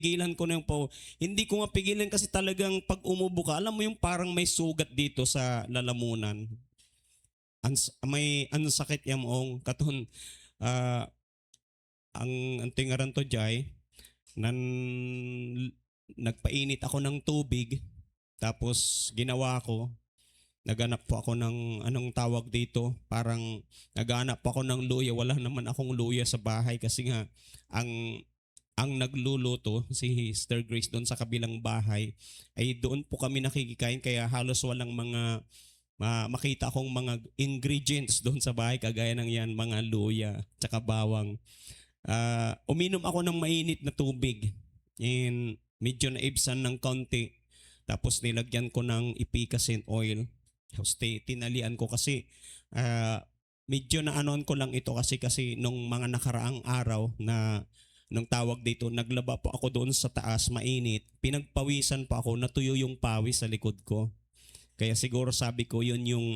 pigilan ko na yung hindi ko nga pigilan kasi talagang pag umubo ka, alam mo yung parang may sugat dito sa lalamunan. May sakit yamong katon ah, ang tingaran to jay nan nagpainit ako ng tubig tapos ginawa ko naghanap po ako ng anong tawag dito, parang naghanap po ako ng luya, wala naman akong luya sa bahay kasi nga ang ang nagluluto si Sister Grace doon sa kabilang bahay ay doon po kami nakikikain kaya halos walang mga makita akong mga ingredients doon sa bahay kagaya ng yan mga luya tsaka bawang. Uminom ako ng mainit na tubig and medyo naibsan ng konti tapos nilagyan ko ng ipikasin oil. Tapos tinalian ko kasi medyo naanon ko lang ito kasi nung mga nakaraang araw na nung tawag dito, naglaba po ako doon sa taas, mainit. Pinagpawisan pa ako, natuyo yung pawis sa likod ko. Kaya siguro sabi ko, yun yung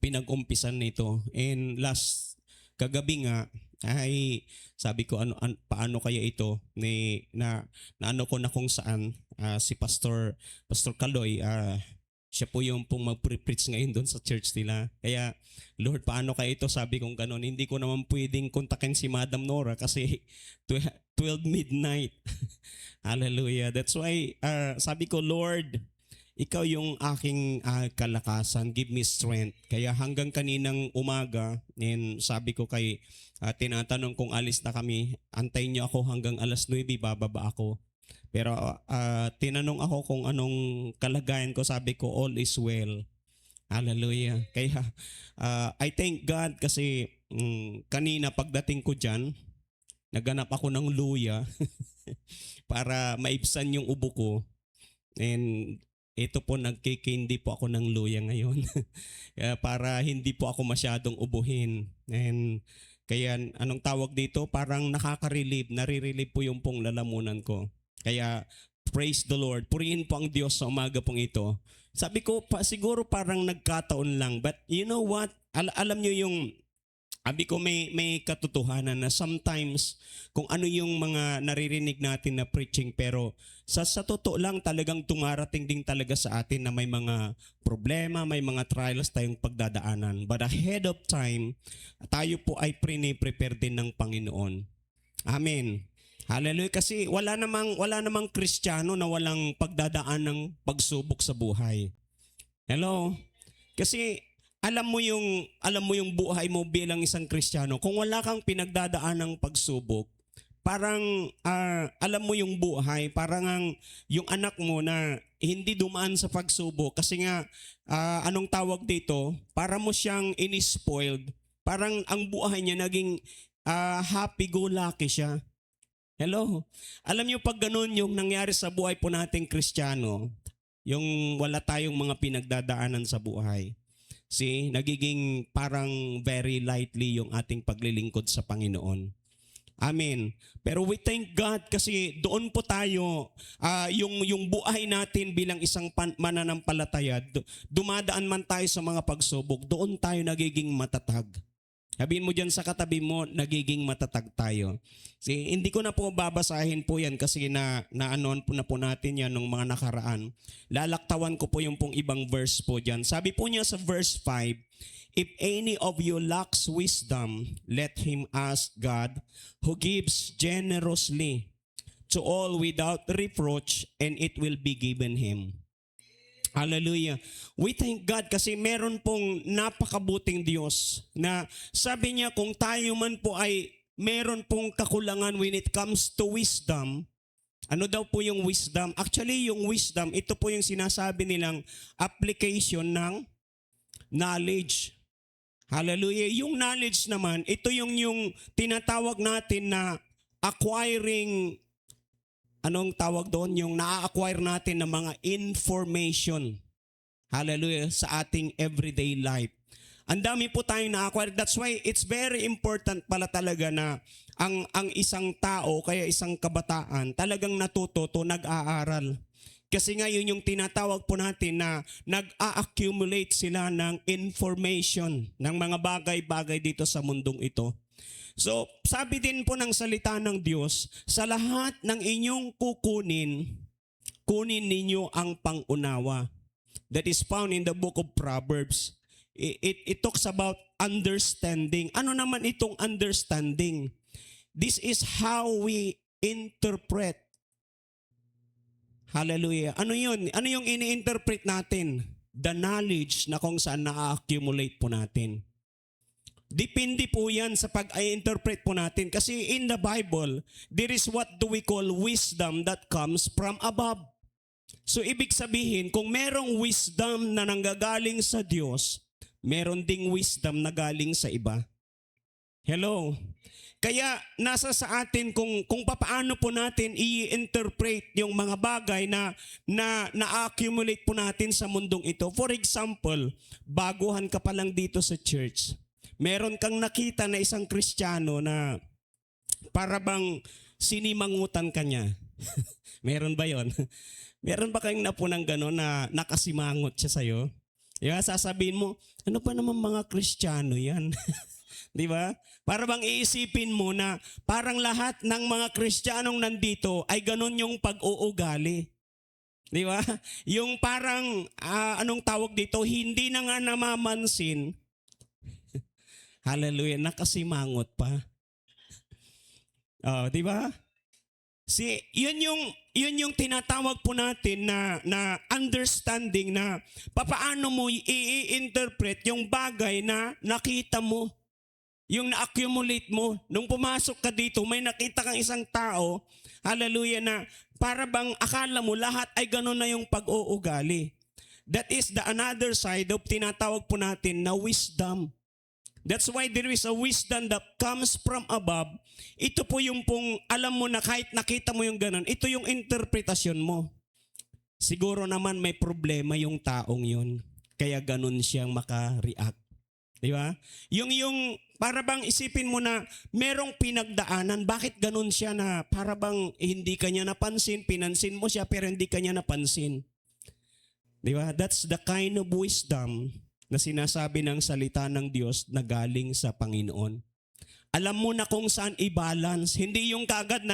pinag-umpisan nito. And last, kagabi nga, ay sabi ko paano kaya ito na ano ko na kung saan si Pastor Kaloy siya po yung pong mag-preach ngayon doon sa church nila. Kaya, Lord, paano kaya ito? Sabi kong ganun. Hindi ko naman pwedeng kontakin si Madam Nora kasi 12 midnight. Hallelujah. That's why, sabi ko, Lord, ikaw yung aking kalakasan. Give me strength. Kaya hanggang kaninang umaga, and sabi ko kay, tinatanong kung alis na kami, antayin niyo ako hanggang alas 9, bababa ako. Pero tinanong ako kung anong kalagayan ko, sabi ko all is well. Hallelujah. Kaya I thank God kasi kanina pagdating ko dyan, naghanap ako ng luya para maibsan yung ubo ko. And ito po nagkikindi po ako ng luya ngayon para hindi po ako masyadong ubuhin. And kaya anong tawag dito, parang nakaka-relieve, nare-relieve po yung pong lalamunan ko. Kaya praise the Lord. Purihin po ang Diyos sa umaga pong ito. Sabi ko, siguro parang nagkataon lang. But you know what? Alam nyo yung, sabi ko may katotohanan na sometimes kung ano yung mga naririnig natin na preaching pero sa totoo lang talagang tumarating din talaga sa atin na may mga problema, may mga trials tayong pagdadaanan. But ahead of time, tayo po ay prepare din ng Panginoon. Amen. Hallelujah. Kasi wala namang Kristiyano na walang pagdadaan ng pagsubok sa buhay. Hello? Kasi alam mo yung buhay mo bilang isang Kristiyano, kung wala kang pinagdadaan ng pagsubok, parang alam mo yung buhay, parang yung anak mo na hindi dumaan sa pagsubok kasi nga anong tawag dito, para mo siyang in-spoiled. Parang ang buhay niya naging happy-go-lucky siya. Hello? Alam niyo pag ganun yung nangyari sa buhay po nating Kristiyano, yung wala tayong mga pinagdadaanan sa buhay. See, nagiging parang very lightly yung ating paglilingkod sa Panginoon. Amen. Pero we thank God kasi doon po tayo, yung buhay natin bilang isang mananampalataya, dumadaan man tayo sa mga pagsubok, doon tayo nagiging matatag. Sabihin mo dyan sa katabi mo, nagiging matatag tayo. Hindi ko na po babasahin po yan kasi na-anon po na po natin yan nung mga nakaraan. Lalaktawan ko po yung pong ibang verse po dyan. Sabi po niya sa verse 5, if any of you lacks wisdom, let him ask God, who gives generously to all without reproach, and it will be given him. Hallelujah. We thank God kasi meron pong napakabuting Diyos na sabi niya kung tayo man po ay meron pong kakulangan when it comes to wisdom. Ano daw po yung wisdom? Actually, yung wisdom, ito po yung sinasabi nilang application ng knowledge. Hallelujah. Yung knowledge naman, ito yung tinatawag natin na acquiring, anong tawag doon? Yung na-acquire natin ng mga information. Hallelujah. Sa ating everyday life. Ang dami po tayong na-acquire. That's why it's very important pala talaga na ang isang tao, kaya isang kabataan, talagang natututo, nag-aaral. Kasi nga yun yung tinatawag po natin na nag-a-accumulate sila ng information, ng mga bagay-bagay dito sa mundong ito. So, sabi din po ng salita ng Diyos, sa lahat ng inyong kukunin, kunin ninyo ang pangunawa. That is found in the book of Proverbs. It talks about understanding. Ano naman itong understanding? This is how we interpret. Hallelujah. Ano yun? Ano yung ini-interpret natin? The knowledge na kung saan na-accumulate po natin. Depende po yan sa pag-i-interpret po natin. Kasi in the Bible, there is what do we call wisdom that comes from above. So ibig sabihin, kung merong wisdom na nanggagaling sa Diyos, meron ding wisdom na galing sa iba. Hello? Kaya nasa sa atin kung paano po natin i-interpret yung mga bagay na na-accumulate po natin sa mundong ito. For example, baguhan ka pa lang dito sa church. Meron kang nakita na isang Kristiyano na para bang sinimangutan ka niya. Meron ba yon? Meron ba kayong napunang gano'n na nakasimangot siya sa'yo? Yeah, sasabihin mo, ano pa naman mga Kristiyano yan? Di ba? Para bang iisipin mo na parang lahat ng mga Kristiyanong nandito ay gano'n yung pag-uugali. Di ba? Yung parang, anong tawag dito, hindi na nga namamansin. Hallelujah, nakasimangot pa. Oh, di ba? Yun yung tinatawag po natin na understanding na papaano mo i-interpret yung bagay na nakita mo, yung na-accumulate mo. Nung pumasok ka dito, may nakita kang isang tao, hallelujah, na para bang akala mo lahat ay gano'n na yung pag-uugali. That is the another side of tinatawag po natin na wisdom. That's why there is a wisdom that comes from above. Ito po yung pong alam mo na kahit nakita mo yung ganun, ito yung interpretasyon mo. Siguro naman may problema yung taong yun. Kaya ganun siyang maka-react. Di ba? Yung para bang isipin mo na merong pinagdaanan, bakit ganun siya na para bang hindi kanya napansin, pinansin mo siya pero hindi kanya napansin. Di ba? That's the kind of wisdom na sinasabi ng salita ng Diyos na galing sa Panginoon. Alam mo na kung saan i-balance. Hindi yung kagad na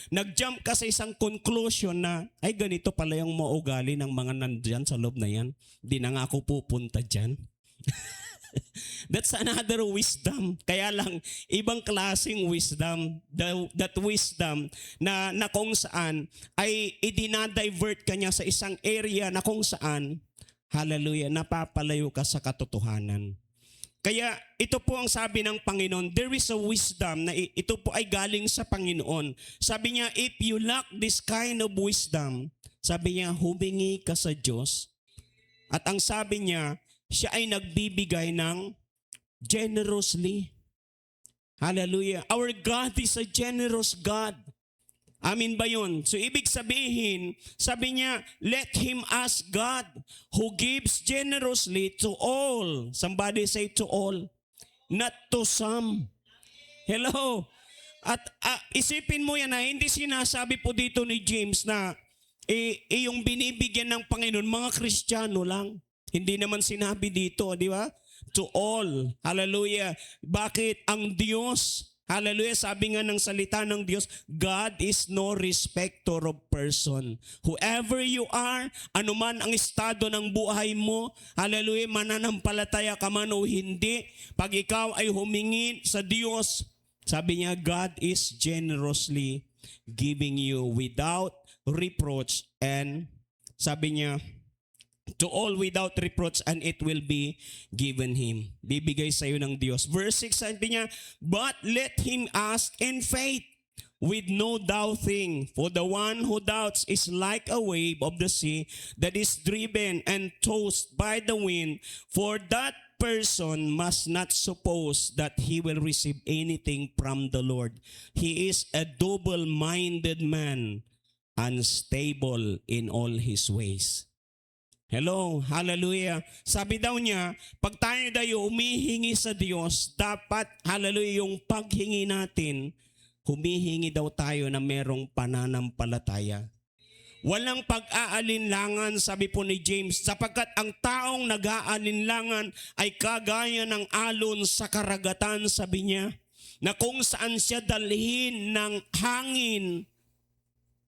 nag-jump ka sa isang conclusion na, ay ganito pala yung maugali ng mga nandyan sa loob na yan. Hindi na nga ako pupunta dyan. That's another wisdom. Kaya lang, ibang klaseng wisdom. That wisdom na kung saan ay idinadivert ka niya sa isang area na kung saan, hallelujah, napapalayo ka sa katotohanan. Kaya ito po ang sabi ng Panginoon, there is a wisdom na ito po ay galing sa Panginoon. Sabi niya, if you lack this kind of wisdom, sabi niya, humingi ka sa Diyos. At ang sabi niya, siya ay nagbibigay ng generously. Hallelujah. Our God is a generous God. Amin ba yun? So ibig sabihin, sabi niya, let him ask God who gives generously to all. Somebody say to all, not to some. Hello? At isipin mo yan na hindi sinasabi po dito ni James na yung binibigyan ng Panginoon, mga Kristiyano lang. Hindi naman sinabi dito, di ba? To all. Hallelujah. Bakit? Ang Diyos, hallelujah, sabi nga ng salita ng Diyos, God is no respecter of person. Whoever you are, anuman ang estado ng buhay mo, hallelujah, mananampalataya ka man o hindi, pag ikaw ay humingi sa Diyos, sabi niya, God is generously giving you without reproach, and sabi niya, to all without reproach, and it will be given him. Bibigay sa iyo ng Diyos. Verse 6, sabi niya, but let him ask in faith, with no doubting. For the one who doubts is like a wave of the sea that is driven and tossed by the wind. For that person must not suppose that he will receive anything from the Lord. He is a double-minded man, unstable in all his ways. Hello, hallelujah. Sabi daw niya, pag tayo daw humihingi sa Diyos, dapat, hallelujah, yung paghingi natin, humihingi daw tayo na merong pananampalataya. Walang pag-aalinlangan, sabi po ni James, sapagkat ang taong nag-aalinlangan ay kagaya ng alon sa karagatan, sabi niya. na kung saan siya dalhin ng hangin.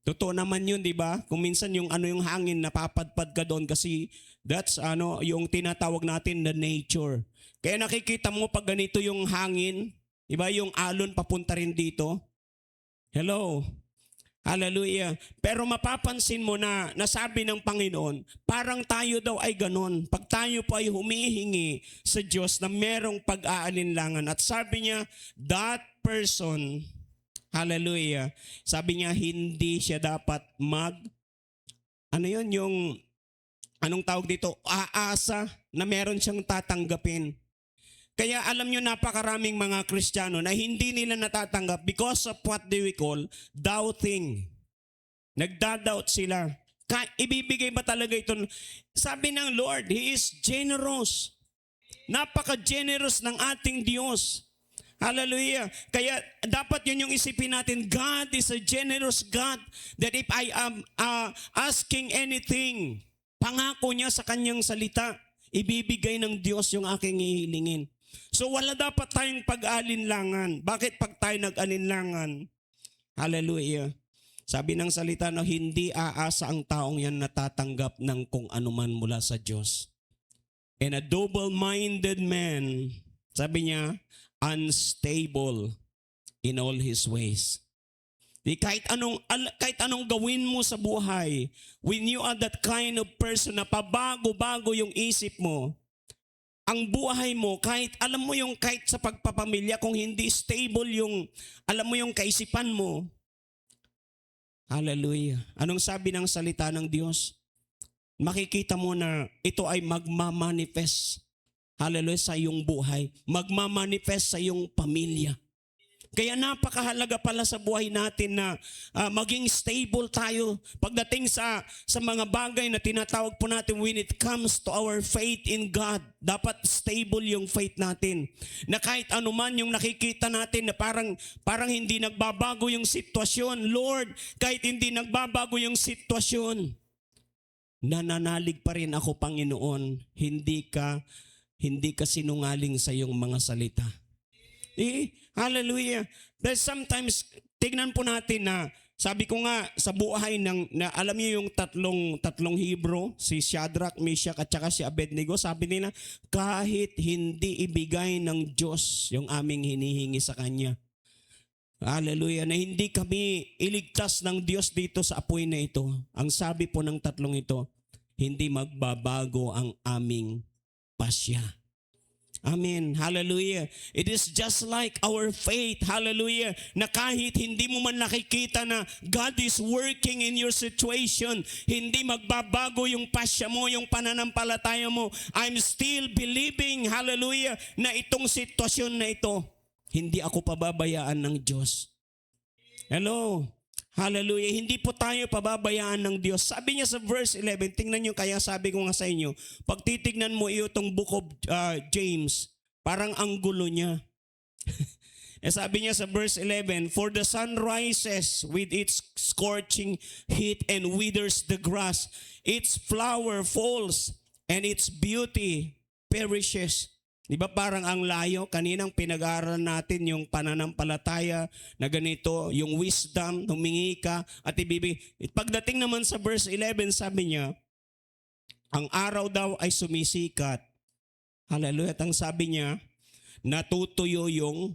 Totoo naman yun, di ba? Kung minsan yung yung hangin, napapadpad ka doon kasi that's yung tinatawag natin na nature. Kaya nakikita mo pag ganito yung hangin, di ba? Yung alon papunta rin dito. Hello. Hallelujah. Pero mapapansin mo na nasabi ng Panginoon, parang tayo daw ay ganon. Pag tayo po ay humihingi sa Diyos na merong pag-aalinlangan. At sabi niya, that person, hallelujah, sabi niya, hindi siya dapat yung, anong tawag dito, aasa na meron siyang tatanggapin. Kaya alam nyo, napakaraming mga Kristiyano na hindi nila natatanggap because of what we call doubting. Nagda-doubt sila. Ibibigay ba talaga ito? Sabi ng Lord, He is generous. Napaka-generous ng ating Diyos. Hallelujah. Kaya dapat yun yung isipin natin, God is a generous God that if I am asking anything, pangako niya sa kanyang salita, ibibigay ng Diyos yung aking hihilingin. So wala dapat tayong pag-alinlangan. Bakit pag tayo nag-alinlangan? Hallelujah. Sabi ng salita na hindi aasa ang taong yan natatanggap ng kung anuman mula sa Diyos. And a double-minded man, sabi niya, unstable in all his ways. Kahit anong gawin mo sa buhay, when you are that kind of person na pabago-bago yung isip mo, ang buhay mo, kahit sa pagpapamilya, kung hindi stable yung, yung kaisipan mo. Hallelujah. Anong sabi ng salita ng Diyos? Makikita mo na ito ay magmamanifest. Hallelujah, sa iyong buhay. Magmamanifest sa iyong pamilya. Kaya napakahalaga pala sa buhay natin na maging stable tayo pagdating sa mga bagay na tinatawag po natin when it comes to our faith in God. Dapat stable yung faith natin. Na kahit anuman yung nakikita natin na parang hindi nagbabago yung sitwasyon. Lord, kahit hindi nagbabago yung sitwasyon, nananalig pa rin ako, Panginoon. Hindi ka sinungaling sa iyong mga salita. Hallelujah. But sometimes, tignan po natin na, sabi ko nga, sa buhay alam niyo yung tatlong Hebrew, si Shadrach, Meshach, at saka si Abednego, sabi nila, kahit hindi ibigay ng Diyos yung aming hinihingi sa Kanya. Hallelujah. Na hindi kami iligtas ng Diyos dito sa apoy na ito. Ang sabi po ng tatlong ito, hindi magbabago ang aming pasya. Amen. Hallelujah. It is just like our faith. Hallelujah. Na kahit hindi mo man nakikita na God is working in your situation, hindi magbabago yung pasya mo, yung pananampalataya mo. I'm still believing, hallelujah, na itong sitwasyon na ito, hindi ako pababayaan ng Diyos. Hello. Hallelujah. Hindi po tayo pababayaan ng Diyos. Sabi niya sa verse 11, tingnan niyo, kaya sabi ko nga sa inyo, pag titignan mo itong book of James, parang ang gulo niya. Sabi niya sa verse 11, for the sun rises with its scorching heat and withers the grass. Its flower falls and its beauty perishes. Di ba parang ang layo? Kaninang pinag-aaral natin yung pananampalataya na ganito, yung wisdom, humingi ka at ibibigay. Pagdating naman sa verse 11, sabi niya, ang araw daw ay sumisikat. Hallelujah. At ang sabi niya, natutuyo yung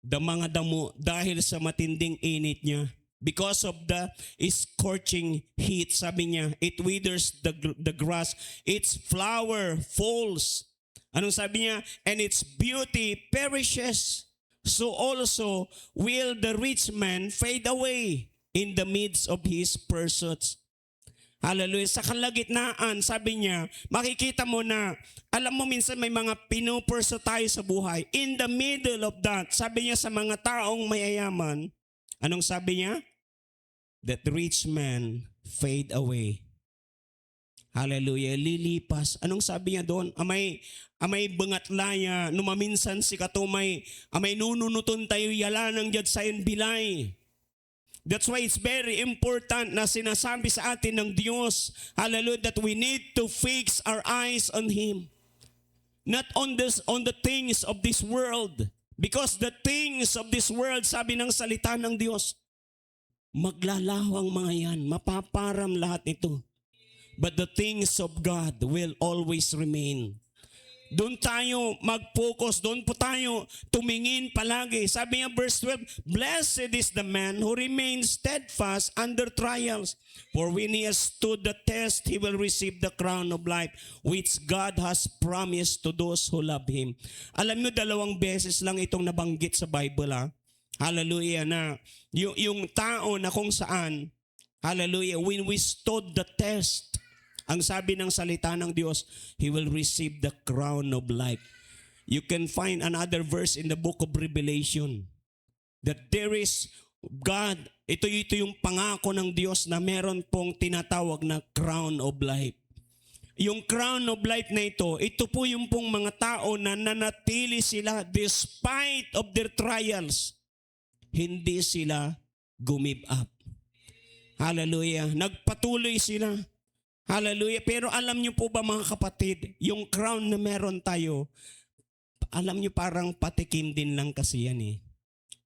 mga damo dahil sa matinding init niya. Because of the scorching heat, sabi niya, it withers the grass, its flower falls. Anong sabi niya? And its beauty perishes. So also will the rich man fade away in the midst of his pursuits. Hallelujah. Sa kalagitnaan, sabi niya, makikita mo na, alam mo minsan may mga pinupurso tayo sa buhay. In the middle of that, sabi niya sa mga taong mayayaman, anong sabi niya? That rich man fade away. Hallelujah. Lilipas. Anong sabi niya doon? Amay bangatlaya, numaminsan si katumay, amay nununuton tayo yala ng jad sayon bilay. That's why it's very important na sinasabi sa atin ng Diyos, hallelujah, that we need to fix our eyes on Him. Not on the things of this world. Because the things of this world, sabi ng salita ng Diyos, maglalaho ang mga yan, mapaparam lahat ito. But the things of God will always remain. Doon tayo mag-focus, doon po tayo tumingin palagi. Sabi niya verse 12, blessed is the man who remains steadfast under trials. For when he has stood the test, he will receive the crown of life, which God has promised to those who love Him. Alam niyo, 2 beses lang itong nabanggit sa Bible, ha? Hallelujah, na yung tao na kung saan, hallelujah, when we stood the test, ang sabi ng salita ng Diyos, he will receive the crown of life. You can find another verse in the book of Revelation that there is God, ito yung pangako ng Diyos na meron pong tinatawag na crown of life. Yung crown of life na ito po yung pong mga tao na nanatili sila despite of their trials. Hindi sila give up. Hallelujah. Nagpatuloy sila. Hallelujah. Pero alam niyo po ba mga kapatid, yung crown na meron tayo, alam niyo parang patikim din lang kasi yan eh.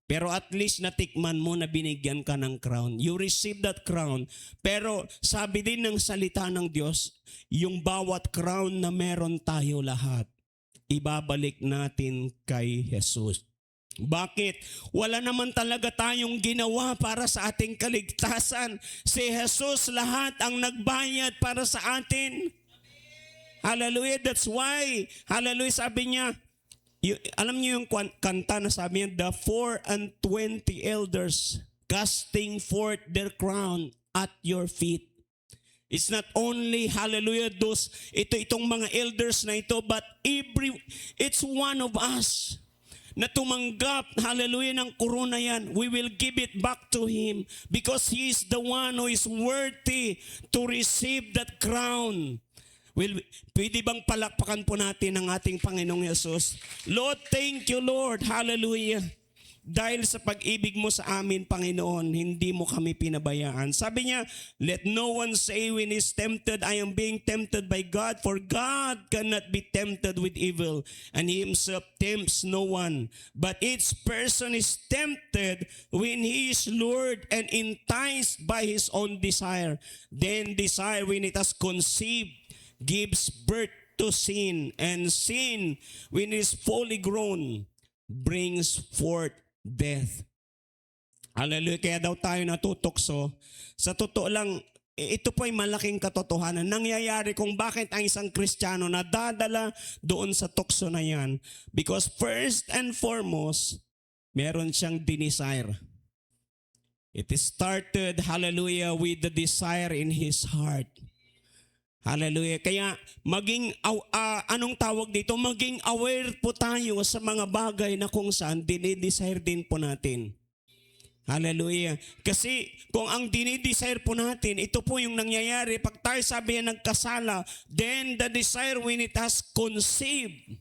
Pero at least natikman mo na binigyan ka ng crown. You receive that crown. Pero sabi din ng salita ng Diyos, yung bawat crown na meron tayo lahat, ibabalik natin kay Jesus. Bakit? Wala naman talaga tayong ginawa para sa ating kaligtasan. Si Jesus lahat ang nagbayad para sa atin. Hallelujah. That's why, hallelujah, sabi niya, alam niyo yung kanta na sabi niya, the 24 elders casting forth their crown at your feet. It's not only, hallelujah, itong mga elders na ito, but it's one of us na tumanggap, hallelujah, ng korona yan. We will give it back to Him because He is the one who is worthy to receive that crown. Pwede bang palakpakan po natin ang ating Panginoong Yesus? Lord, thank you, Lord. Hallelujah. Dahil sa pag-ibig mo sa amin, Panginoon, hindi mo kami pinabayaan. Sabi niya, let no one say when he's tempted, I am being tempted by God, for God cannot be tempted with evil, and He Himself tempts no one. But each person is tempted when he is lured and enticed by his own desire. Then desire, when it has conceived, gives birth to sin, and sin, when it is fully grown, brings forth death. Hallelujah. Kaya daw tayo natutokso. Sa totoo lang, ito po ay malaking katotohanan. Nangyayari kung bakit ang isang Kristiyano nadadala doon sa tukso na yan. Because first and foremost, meron siyang desire. It started, hallelujah, with the desire in his heart. Hallelujah. Kaya anong tawag dito? Maging aware po tayo sa mga bagay na kung saan dinidesire din po natin. Hallelujah. Kasi kung ang dinidesire po natin, ito po yung nangyayari. Pag tayo sabi yan nagkasala, then the desire when it has conceived,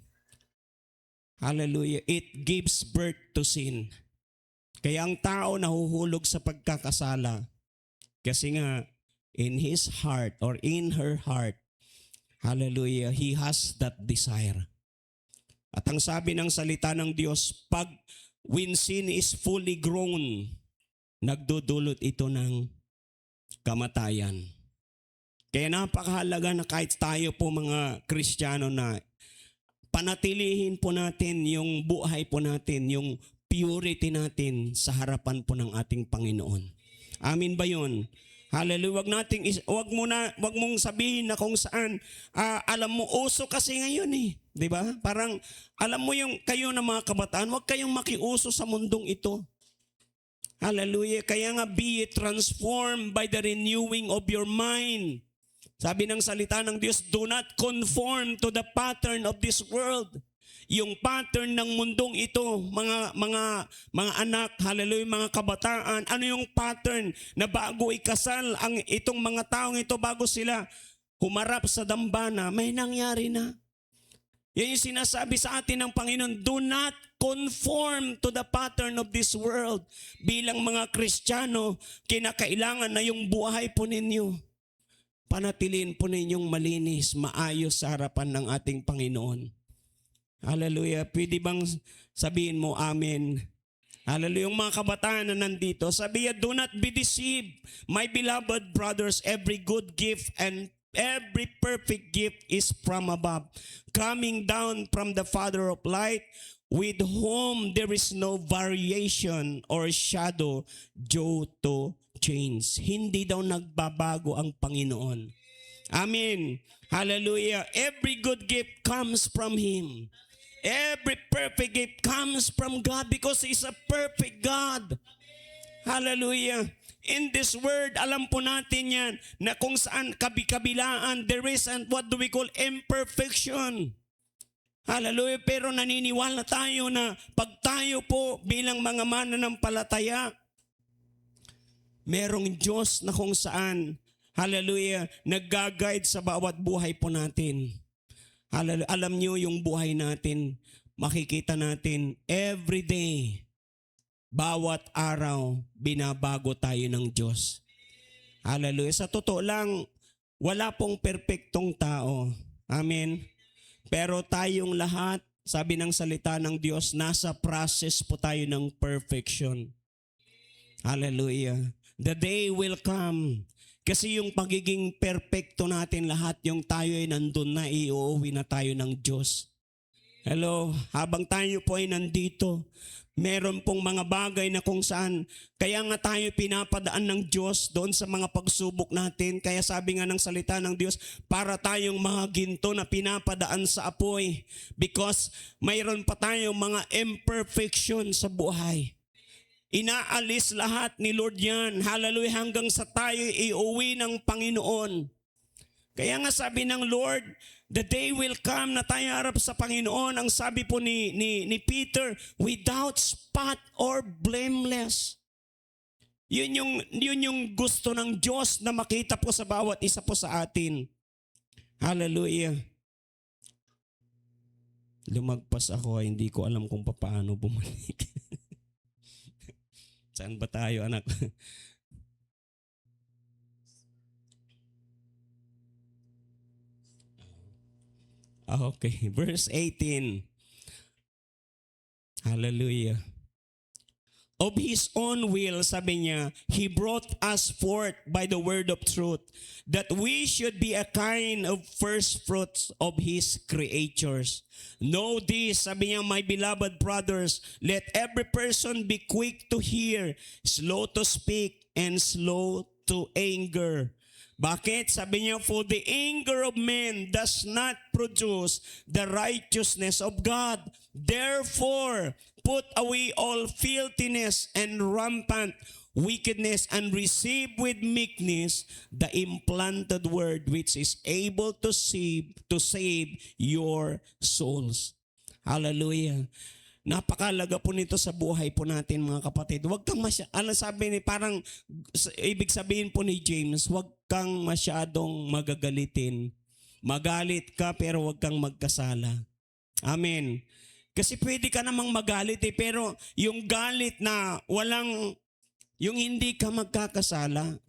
hallelujah, it gives birth to sin. Kaya ang tao nahuhulog sa pagkakasala. Kasi nga, in his heart or in her heart, hallelujah, he has that desire. At ang sabi ng salita ng Diyos, when sin is fully grown, nagdudulot ito ng kamatayan. Kaya napakahalaga na kahit tayo po mga Kristiyano na panatilihin po natin yung buhay po natin, yung purity natin sa harapan po ng ating Panginoon. Amin ba yun? Hallelujah. Wag mong sabihin na kung saan, alam mo, uso kasi ngayon eh. Di ba? Parang, alam mo yung kayo na mga kabataan, wag kayong makiuso sa mundong ito. Hallelujah. Kaya nga, be transformed by the renewing of your mind. Sabi ng salita ng Diyos, do not conform to the pattern of this world. Yung pattern ng mundong ito, mga anak, hallelujah, mga kabataan, ano yung pattern na bago ikasal ang itong mga taong ito, bago sila humarap sa dambana, may nangyari na. Yan yung sinasabi sa atin ng Panginoon, do not conform to the pattern of this world. Bilang mga Kristiyano, kinakailangan na yung buhay po ninyo, panatiliin po ninyong malinis, maayos sa harapan ng ating Panginoon. Hallelujah. Pwede bang sabihin mo, amen? Hallelujah. Yung mga kabataan na nandito, sabi niya, do not be deceived. My beloved brothers, every good gift and every perfect gift is from above, coming down from the Father of light, with whom there is no variation or shadow due to change. Hindi daw nagbabago ang Panginoon. Amen. Hallelujah. Every good gift comes from Him. Every perfect gift comes from God because He's a perfect God. Hallelujah. In this word, alam po natin yan na kung saan kabi-kabilaan, there is and what do we call imperfection. Hallelujah. Pero naniniwala tayo na pag tayo po bilang mga mananampalataya, merong Diyos na kung saan, hallelujah, nag-guide sa bawat buhay po natin. Hallelujah. Alam niyo yung buhay natin, makikita natin every day, bawat araw, binabago tayo ng Diyos. Hallelujah. Sa totoo lang, wala pong perpektong tao. Amen. Pero tayong lahat, sabi ng salita ng Diyos, nasa process po tayo ng perfection. Hallelujah. The day will come. Kasi yung pagiging perpekto natin lahat, yung tayo ay nandun na, iuuwi na tayo ng Diyos. Hello, habang tayo po ay nandito, meron pong mga bagay na kung saan, kaya nga tayo pinapadaan ng Diyos doon sa mga pagsubok natin. Kaya sabi nga ng salita ng Diyos, para tayong mga ginto na pinapadaan sa apoy. Because mayroon pa tayong mga imperfection sa buhay. Inaalis lahat ni Lord yan. Hallelujah, hanggang sa tayo iuwi ng Panginoon. Kaya nga sabi ng Lord, the day will come na tayo harap sa Panginoon. Ang sabi po ni Peter, without spot or blameless. Yun yung gusto ng Diyos na makita po sa bawat isa po sa atin. Hallelujah. Lumagpas ako, hindi ko alam kung paano bumalik. Saan ba tayo, anak? Okay, verse 18. Hallelujah. Of His own will, sabi niya, He brought us forth by the word of truth, that we should be a kind of first fruits of His creatures. Know this, sabi niya, my beloved brothers, let every person be quick to hear, slow to speak, and slow to anger. Bakit? Sabi niya, for the anger of men does not produce the righteousness of God. Therefore, put away all filthiness and rampant wickedness and receive with meekness the implanted word which is able to save your souls. Hallelujah. Napakalaga po nito sa buhay po natin, mga kapatid. Huwag kang sabi ni parang ibig sabihin po ni James, huwag kang masyadong magagalitin. Magalit ka pero huwag kang magkasala. Amen. Kasi pwede ka namang magalit pero yung galit na yung hindi ka magkakasala.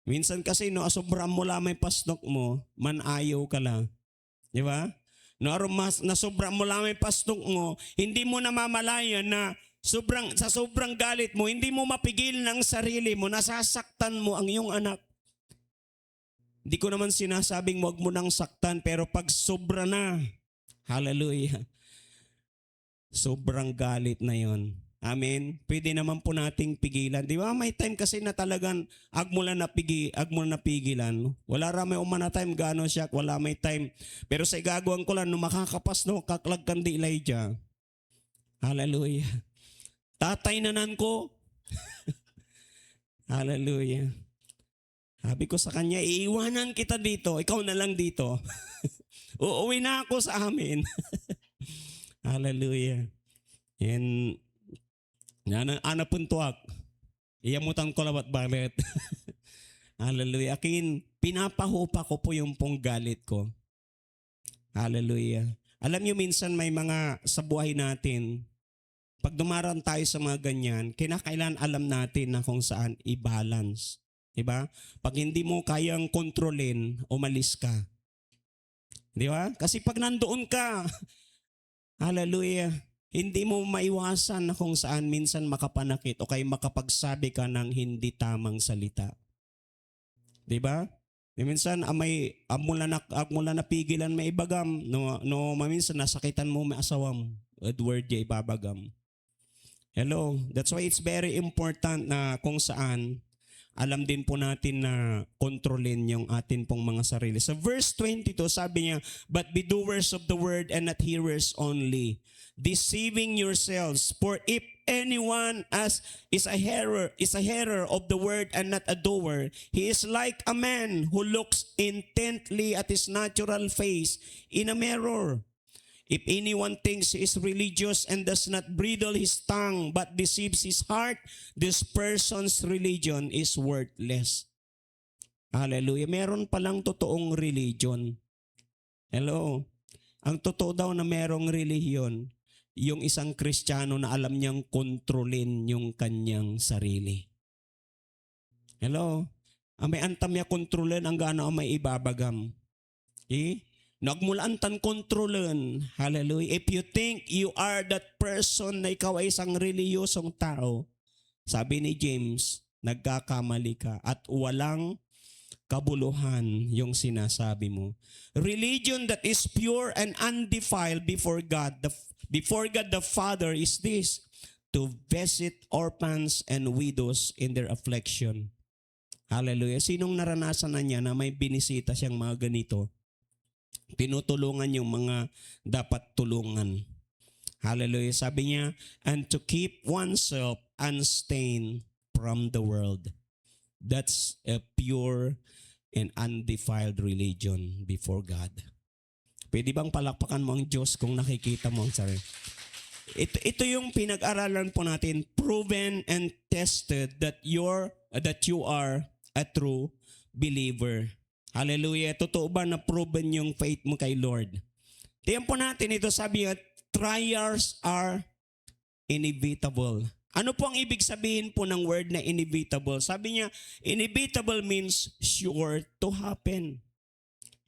Minsan kasi sobrang mo lang may pastok mo, manayaw ka lang. Di ba? Sobrang mo lang may pastok mo, hindi mo namamalayan na sa sobrang galit mo, hindi mo mapigil ng sarili mo, nasasaktan mo ang iyong anak. Hindi ko naman sinasabing wag mo nang saktan, pero pag sobra na, hallelujah, sobrang galit na yon. Amen. Pwede naman po nating pigilan. Di ba? May time kasi na talagang ag mo na napigilan. Wala ramay umana time gano'n siya. Wala may time. Pero sa igagawan ko lang, nung makakapas kaklag kandi Elijah. Hallelujah. Tatay nanan ko. Hallelujah. Sabi ko sa kanya, iiwanan kita dito. Ikaw na lang dito. Uuwi na ako sa amin. Hallelujah. And ana puntuak. Iyamutan ko lawat balet. Hallelujah. Akin, pinapahupa ko po yung pong galit ko. Hallelujah. Alam niyo minsan may mga sa buhay natin, pag dumaraan tayo sa mga ganyan, kinakailan alam natin na kung saan i-balance. Diba? Pag hindi mo kayang kontrolin, umalis ka. Di ba? Kasi pag nandoon ka, Hallelujah. Hindi mo maiwasan na kung saan minsan makapanakit o kay makapagsabi ka ng hindi tamang salita. 'Di ba? Minsan amula na pigilan may ibagam no maminsan nasakitan mo may asawam. Edward J. Babagam. Hello, that's why it's very important na kung saan alam din po natin na kontrolin yung atin pong mga sarili. Sa verse 22, sabi niya, "But be doers of the word and not hearers only, deceiving yourselves. For if anyone is a hearer of the word and not a doer, he is like a man who looks intently at his natural face in a mirror. If anyone thinks he is religious and does not bridle his tongue but deceives his heart, this person's religion is worthless." Hallelujah. Meron palang totoong religion. Hello. Ang totoo daw na merong relihiyon, yung isang Kristiyano na alam niyang kontrolin yung kanyang sarili. Hello. Ang may antam niya kontrolin ang gano ang may ibabagam. Nagmulaan tan kontrolin. Hallelujah. If you think you are that person na ikaw ay isang reliyosong tao, sabi ni James, nagkakamali ka at walang kabuluhan yung sinasabi mo. Religion that is pure and undefiled before God the Father is this, to visit orphans and widows in their affliction. Hallelujah. Sinong naranasan na niya na may binisita siyang mga ganito? Tinutulungan yung mga dapat tulungan. Hallelujah. Sabi niya, and to keep oneself unstained from the world. That's a pure and undefiled religion before God. Pwede bang palakpakan mo ang Diyos kung nakikita mo ang sarili? Ito yung pinag-aralan po natin, proven and tested that you are a true believer. Hallelujah. Totoo ba na proven yung faith mo kay Lord? Tingnan po natin ito, sabi nga, trials are inevitable. Ano po ang ibig sabihin po ng word na inevitable? Sabi niya, inevitable means sure to happen.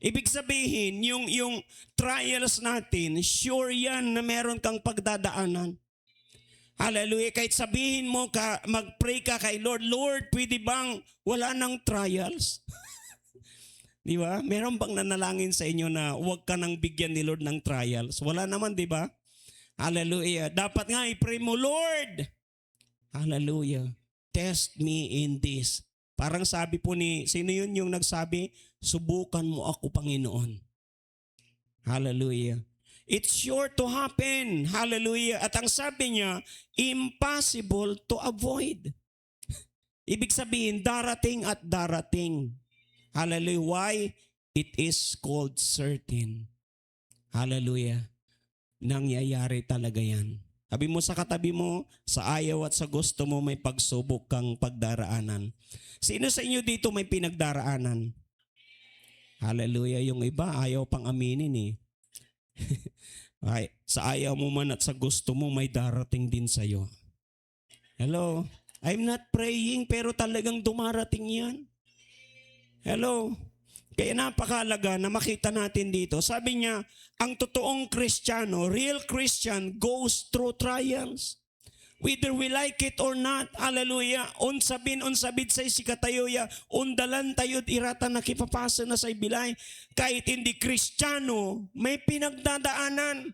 Ibig sabihin, yung trials natin, sure yan na meron kang pagdadaanan. Hallelujah. Kahit sabihin mo, mag-pray ka kay Lord, Lord, pwede bang wala nang trials? Di ba? Meron bang nanalangin sa inyo na huwag ka nang bigyan ni Lord ng trials? Wala naman, di ba? Hallelujah. Dapat nga i-pray mo, Lord. Hallelujah. Test me in this. Parang sabi po sino yun yung nagsabi? Subukan mo ako, Panginoon. Hallelujah. It's sure to happen. Hallelujah. At ang sabi niya, impossible to avoid. Ibig sabihin, darating at darating. Hallelujah. Why? It is called certain. Hallelujah. Nangyayari talaga yan. Sabi mo sa katabi mo, sa ayaw at sa gusto mo may pagsubok kang pagdaraanan. Sino sa inyo dito may pinagdaraanan? Hallelujah. Yung iba, ayaw pang aminin eh. Sa ayaw mo man at sa gusto mo, may darating din sa'yo. Hello? I'm not praying pero talagang dumarating yan. Hello? Kaya napakalaga na makita natin dito. Sabi niya, ang totoong Kristiyano, real Christian, goes through trials. Whether we like it or not, hallelujah, unsabid sa isikatayoya, undalan tayo't irata na kipapasa na sa ibilay. Kahit hindi Kristiyano, may pinagdadaanan.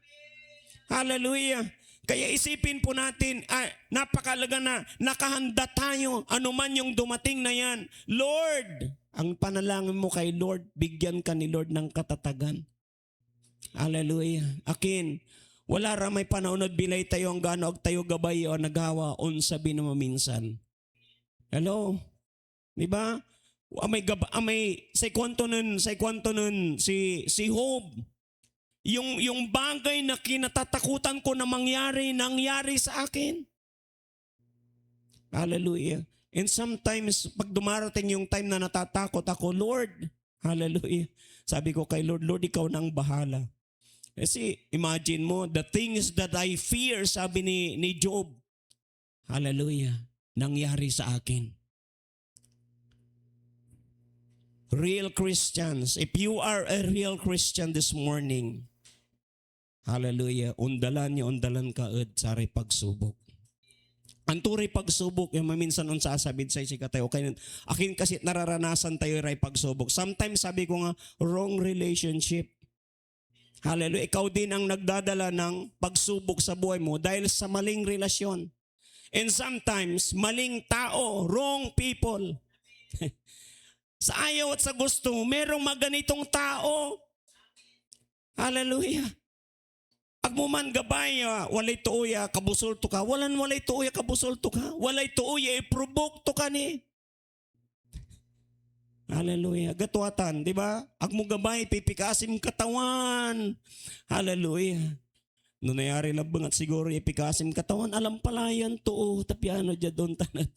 Hallelujah. Kaya isipin po natin, napakalaga na nakahanda tayo, anuman yung dumating na yan. Lord, ang panalangin mo kay Lord, bigyan ka ni Lord ng katatagan. Hallelujah. Akin, wala ra may panahon bilay tayo ang gano ag tayo gabay o nagawa unsabi na maminsan. Hello? Di ba? Amay say kwanto nun si Job. Yung bagay na kinatatakutan ko na nangyari sa akin. Hallelujah. And sometimes, pag dumarating yung time na natatakot ako, Lord, hallelujah. Sabi ko kay Lord, Lord, ikaw na ang bahala. Kasi imagine mo, the things that I fear, sabi ni Job, hallelujah, nangyari sa akin. Real Christians, if you are a real Christian this morning, Hallelujah. Undalan sa pagsubok. Ang turay pagsubok, yung maminsan on sasabid sa isika tayo, okay, akin kasi nararanasan tayo ray pagsubok. Sometimes sabi ko nga, wrong relationship. Hallelujah. Ikaw din ang nagdadala ng pagsubok sa buhay mo dahil sa maling relasyon. And sometimes, maling tao, wrong people. Sa ayaw at sa gusto mo, merong maganitong tao. Hallelujah. Pag mo man gabay, walay tuoya, kabusulto ka. Walay tuoya, kabusulto ka. Walay tuoya, iprobok to ka ni. Hallelujah. Gatuatan, di ba? Ag mo gabay, pipikasim katawan. Hallelujah. No nayari labang at siguro ipikasim katawan, alam pala yan to, tapiano dya doon tanat.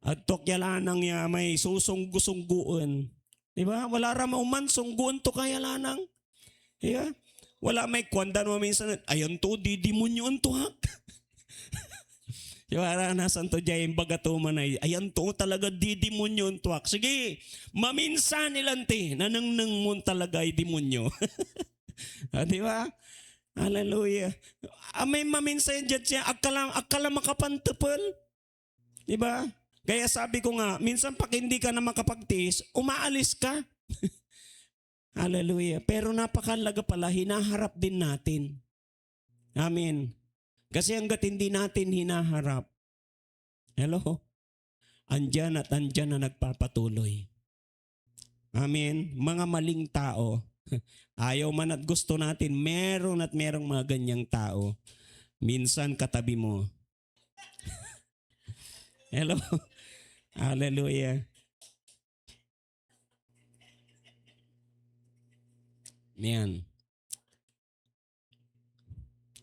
At tokyalanang ya may susunggu-sungguan. Di ba? Wala rama uman, sungguan to kaya lanang. Yeah. Wala may kwanda mo minsan, ayan to, didimonyon to ha. Yung nasan to dyan, yung bagatuman ay, ayan to talaga didimonyon to ha. Sige, maminsan ilanti, nananang mo talaga ay demonyo. Di ba? Hallelujah. May maminsan dyan siya, akala makapantapal. Di ba? Kaya sabi ko nga, minsan pag hindi ka na makapagtiis, umaalis ka. Hallelujah. Pero napakalaga pala, hinaharap din natin. Amen. Kasi hanggat hindi natin hinaharap, hello, andyan na nagpapatuloy. Amen. Mga maling tao, ayaw man at gusto natin, meron mga ganyang tao. Minsan katabi mo. Hello. Hallelujah. Yan.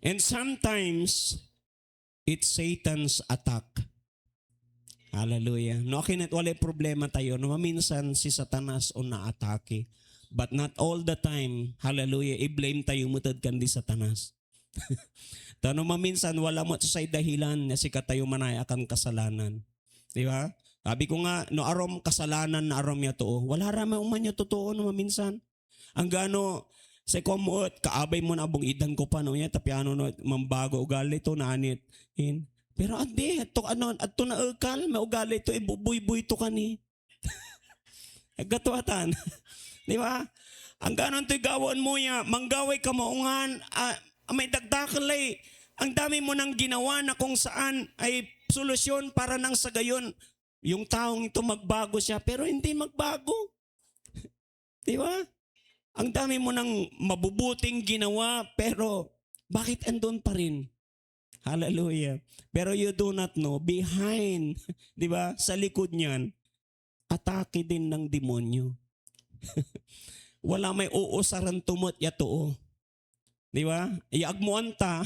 And sometimes, it's Satan's attack. Hallelujah. No, kinat wala problema tayo. No, minsan si Satanas o naatake. But not all the time. Hallelujah. I-blame tayo mutad kan di Satanas. Tano maminsan wala mo sa dahilan na si katayo manay akan kasalanan. Di ba? Sabi ko nga, no arom kasalanan na arom ya to. Wala rama uman ya totoo no maminsan. Ang gano, sa komot, kaabay mo na abong idan ko pa no niya, tapiano no, mambago ugali to na anit. Pero andi, ato na ukal, may ugali to, ibubuy-buy to ka ni. Gatuatan. Di ba? Ang ganon to'y gawon mo ya, manggaway ka maungan, may dagdakalay. Ang dami mo nang ginawa na kung saan ay solusyon para nang sa gayon. Yung taong ito magbago siya, pero hindi magbago. Di ba? Ang dami mo nang mabubuting ginawa, pero bakit andun pa rin? Hallelujah. Pero you do not know, behind, di ba, sa likod niyan, atake din ng demonyo. Wala may uusaran tumot yato. Di ba? Iagmuan ta,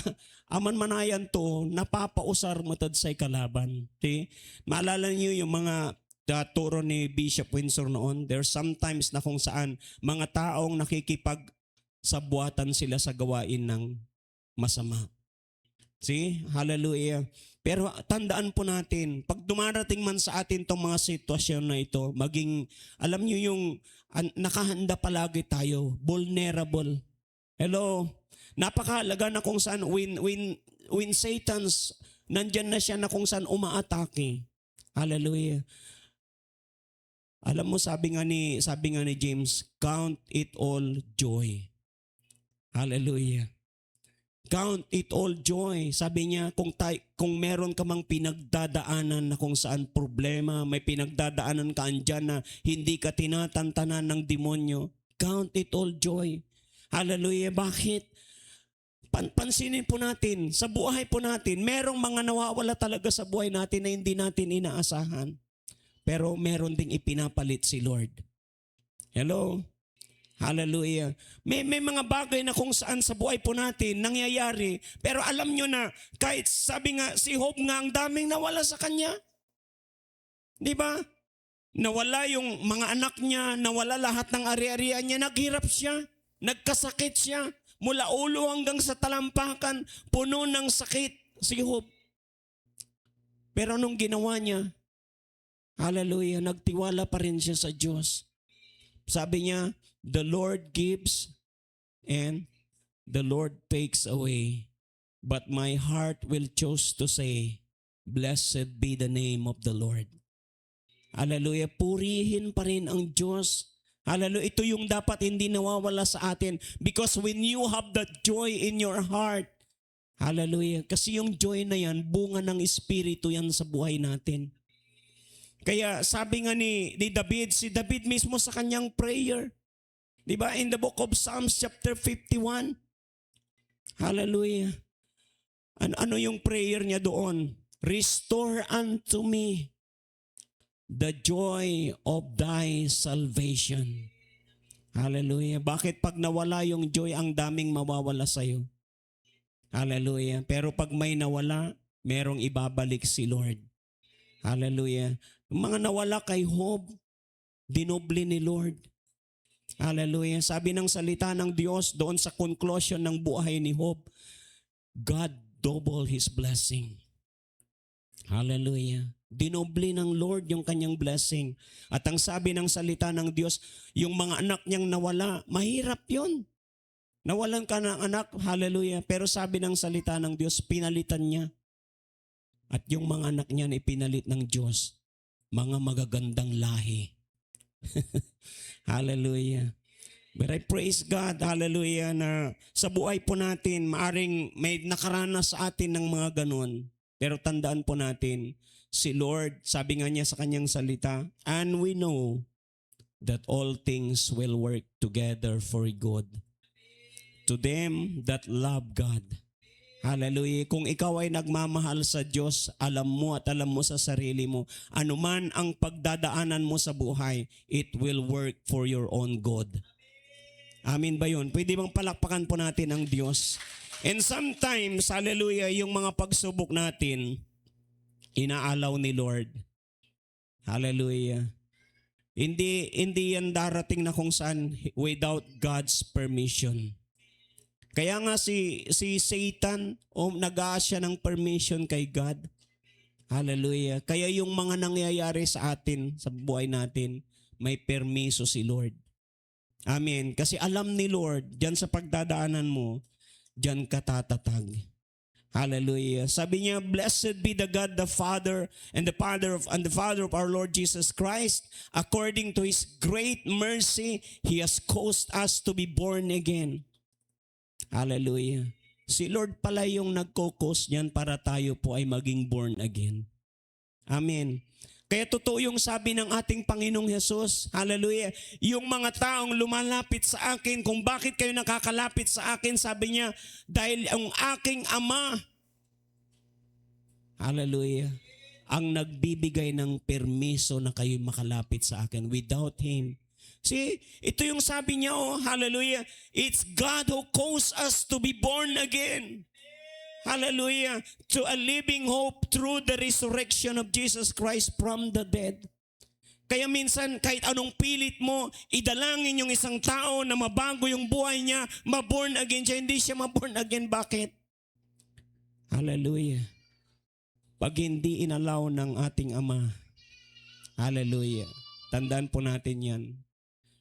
aman manayan to, napapausar mo tad sa kalaban. Okay? Maalala niyo yung mga turo ni Bishop Windsor noon, there's sometimes na kung saan mga taong nakikipagsabuatan sila sa gawain ng masama. See? Hallelujah. Pero tandaan po natin, pag dumarating man sa atin tong mga sitwasyon na ito, maging, alam niyo yung nakahanda palagi tayo, vulnerable. Hello? Napakahalaga na kung saan when Satan's nandyan na siya na kung saan umaatake. Hallelujah. Alam mo, sabi nga ni James, count it all joy. Hallelujah. Count it all joy. Sabi niya, kung meron ka mang pinagdadaanan na kung saan problema, may pinagdadaanan ka andyan na hindi ka tinatantanan ng demonyo, count it all joy. Hallelujah. Bakit? Pansinin po natin, sa buhay po natin, merong mga nawawala talaga sa buhay natin na hindi natin inaasahan. Pero meron ding ipinapalit si Lord. Hello? Hallelujah. May mga bagay na kung saan sa buhay po natin nangyayari. Pero alam nyo na, kahit sabi nga, si Job nga ang daming nawala sa kanya. Di ba? Nawala yung mga anak niya, nawala lahat ng ari-arian niya, naghirap siya, nagkasakit siya. Mula ulo hanggang sa talampakan, puno ng sakit si Job. Pero anong ginawa niya? Hallelujah, nagtiwala pa rin siya sa Diyos. Sabi niya, the Lord gives and the Lord takes away, but my heart will choose to say, blessed be the name of the Lord. Hallelujah. Purihin pa rin ang Diyos. Hallelujah. Ito yung dapat hindi nawawala sa atin. Because when you have that joy in your heart, hallelujah. Kasi yung joy na yan, bunga ng Espiritu yan sa buhay natin. Kaya sabi nga ni David, si David mismo sa kanyang prayer, di ba? In the book of Psalms chapter 51, hallelujah. Ano yung prayer niya doon? Restore unto me the joy of thy salvation. Hallelujah. Bakit pag nawala yung joy, ang daming mawawala sa'yo? Hallelujah. Pero pag may nawala, merong ibabalik si Lord. Hallelujah. Yung mga nawala kay Job, dinoble ni Lord. Hallelujah. Sabi ng salita ng Diyos doon sa conclusion ng buhay ni Job, God double His blessing. Hallelujah. Dinoble ng Lord yung kanyang blessing. At ang sabi ng salita ng Diyos, yung mga anak niyang nawala, mahirap yun. Nawalan ka ng anak, hallelujah. Pero sabi ng salita ng Diyos, pinalitan niya. At yung mga anak niya na ipinalit ng Diyos, mga magagandang lahi. Hallelujah. But I praise God, hallelujah, na sa buhay po natin, maaring may nakaranas sa atin ng mga ganun. Pero tandaan po natin, si Lord, sabi nga niya sa kanyang salita, and we know that all things will work together for good to them that love God. Hallelujah. Kung ikaw ay nagmamahal sa Diyos, alam mo at alam mo sa sarili mo, anuman ang pagdadaanan mo sa buhay, it will work for your own good. Amin ba yun? Pwede bang palakpakan po natin ang Diyos? And sometimes, hallelujah, yung mga pagsubok natin, inaalaw ni Lord. Hallelujah. Hindi yan darating na kung saan without God's permission. Kaya nga si Satan, nag-aasya ng permission kay God. Hallelujah. Kaya yung mga nangyayari sa atin, sa buhay natin, may permiso si Lord. Amen. Kasi alam ni Lord, dyan sa pagdadaanan mo, dyan ka tatatag. Hallelujah. Sabi niya, blessed be the God, the Father, and the Father of our Lord Jesus Christ. According to His great mercy, He has caused us to be born again. Hallelujah. Si Lord pala yung nagkokos niyan para tayo po ay maging born again. Amen. Kaya totoo yung sabi ng ating Panginoong Hesus, hallelujah, yung mga taong lumalapit sa akin, kung bakit kayo nakakalapit sa akin, sabi niya, dahil ang aking Ama, hallelujah, ang nagbibigay ng permiso na kayo makalapit sa akin. Without Him. See, ito yung sabi niya, hallelujah, it's God who calls us to be born again. Hallelujah. To a living hope through the resurrection of Jesus Christ from the dead. Kaya minsan kahit anong pilit mo, idalangin yung isang tao na mabago yung buhay niya, ma-born again siya, hindi siya ma-born again. Bakit? Hallelujah. Pag hindi inalaw ng ating Ama, hallelujah, tandaan po natin yan.